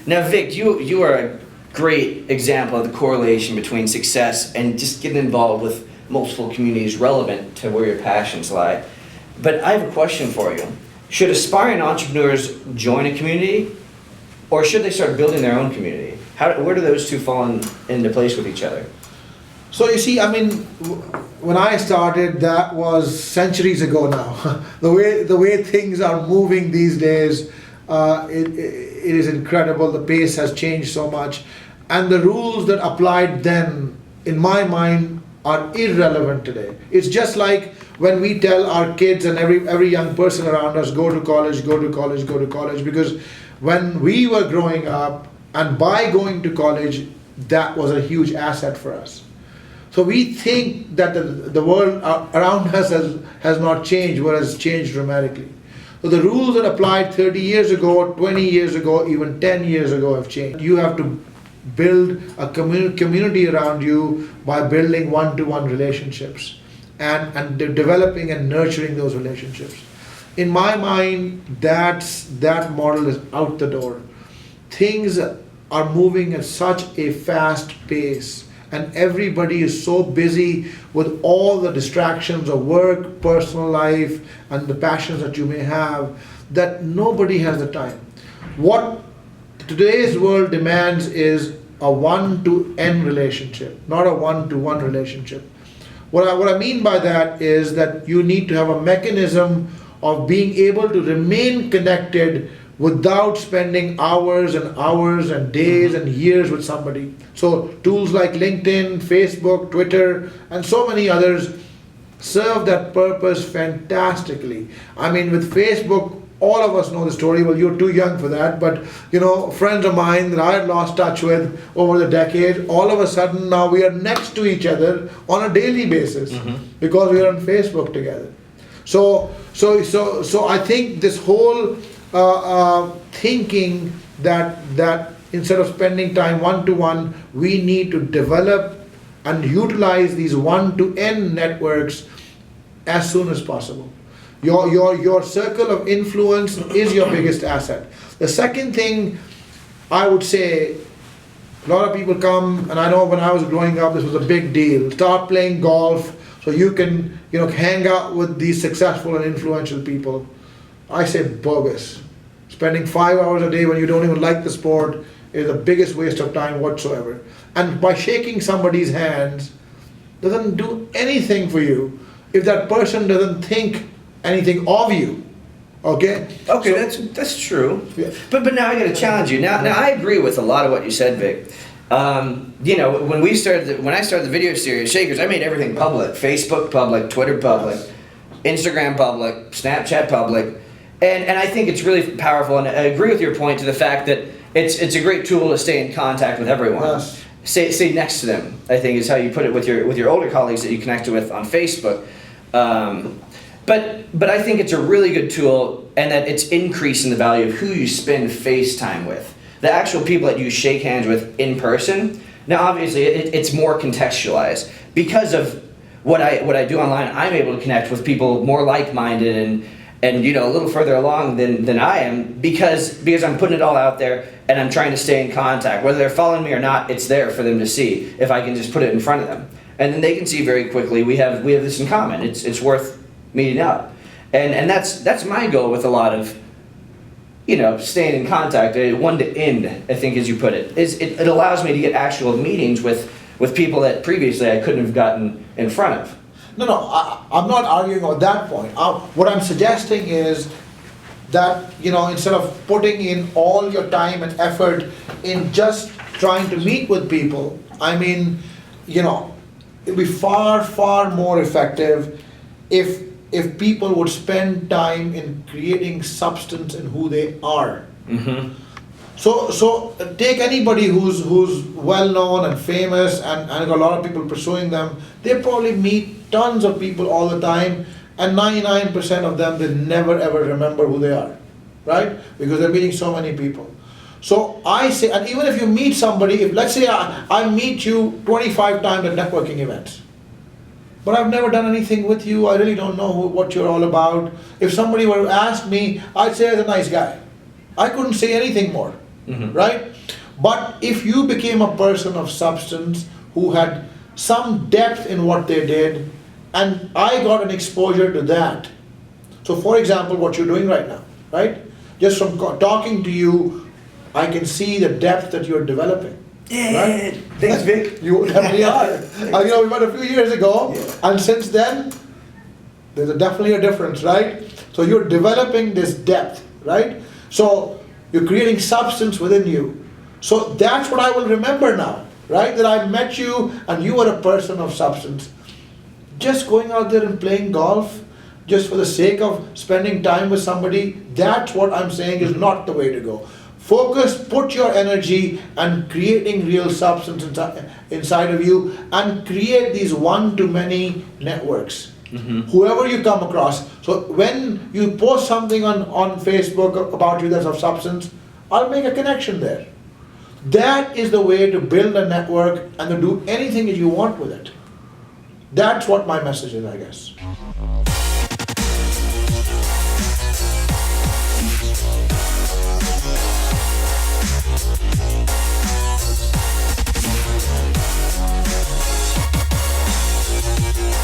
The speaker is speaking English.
Now, Vic, you are a great example of the correlation between success and just getting involved with multiple communities relevant to where your passions lie. But I have a question for you. Should aspiring entrepreneurs join a community, or should they start building their own community? Where do those two fall into place with each other? So you see, I mean, when I started, that was centuries ago now. The way things are moving these days, it is incredible. The pace has changed so much, and the rules that applied then, in my mind, are irrelevant today. It's just like when we tell our kids and every young person around us, go to college, go to college, go to college, because when we were growing up, and by going to college, that was a huge asset for us. So we think that the world around us has not changed, whereas it's changed dramatically. So the rules that applied 30 years ago, 20 years ago, even 10 years ago have changed. You have to build a community around you by building one-to-one relationships and developing and nurturing those relationships. In my mind, that model is out the door. Things are moving at such a fast pace, and everybody is so busy with all the distractions of work, personal life, and the passions that you may have, that nobody has the time. What today's world demands is a one-to-N relationship, not a one-to-one relationship. What I mean by that is that you need to have a mechanism of being able to remain connected without spending hours and hours and days and years with somebody. So tools like LinkedIn, Facebook, Twitter, and so many others serve that purpose fantastically. I mean, with Facebook, all of us know the story. Well, you're too young for that, but friends of mine that I had lost touch with over the decade, all of a sudden now we are next to each other on a daily basis because we are on Facebook together. So I think this whole thinking that instead of spending time one-to-one, we need to develop and utilize these one-to-N networks as soon as possible. Your circle of influence is your biggest asset. The second thing I would say, a lot of people come, and I know when I was growing up, this was a big deal. Start playing golf so you can hang out with these successful and influential people. I say bogus. Spending 5 hours a day when you don't even like the sport is the biggest waste of time whatsoever. And by shaking somebody's hands doesn't do anything for you if that person doesn't think anything of you. Okay? Okay, that's true. Yeah. But now I got to challenge you. Now I agree with a lot of what you said, Vic. When I started the video series Shakers, I made everything public. Facebook public, Twitter public, Instagram public, Snapchat public. And I think it's really powerful, and I agree with your point to the fact that it's a great tool to stay in contact with everyone. Yes. Stay next to them, I think is how you put it with your older colleagues that you connected with on Facebook. But I think it's a really good tool, and that it's increasing the value of who you spend FaceTime with. The actual people that you shake hands with in person. Now obviously it's more contextualized. Because of what I do online, I'm able to connect with people more like-minded and a little further along than I am because I'm putting it all out there and I'm trying to stay in contact. Whether they're following me or not, it's there for them to see if I can just put it in front of them. And then they can see very quickly we have this in common. It's worth meeting up. And that's my goal with a lot of staying in contact, one to end, I think as you put it. It allows me to get actual meetings with people that previously I couldn't have gotten in front of. No, I'm not arguing on that point. What I'm suggesting is that, instead of putting in all your time and effort in just trying to meet with people, I mean, it'd be far, far more effective if people would spend time in creating substance in who they are. Mm-hmm. So take anybody who's well known and famous and a lot of people pursuing them. They probably meet tons of people all the time, and 99% of them, they never ever remember who they are, right? Because they're meeting so many people. So I say, and even if you meet somebody, if let's say I meet you 25 times at networking events, but I've never done anything with you, I really don't know what you're all about. If somebody were to ask me, I'd say I'm a nice guy. I couldn't say anything more. right? But if you became a person of substance who had some depth in what they did, and I got an exposure to that. So for example, what you're doing right now, right? Just from talking to you, I can see the depth that you're developing. Yeah, right? thanks, Vic. You definitely are. We met a few years ago, and since then, there's definitely a difference, right? So you're developing this depth, right? So you're creating substance within you. So that's what I will remember now, right? That I met you and you were a person of substance. Just going out there and playing golf, just for the sake of spending time with somebody, that's what I'm saying is not the way to go. Focus, put your energy and creating real substance inside of you, and create these one-to-many networks. Whoever you come across. So when you post something on Facebook about you that's of substance, I'll make a connection there. That is the way to build a network and to do anything that you want with it. That's what my message is, I guess.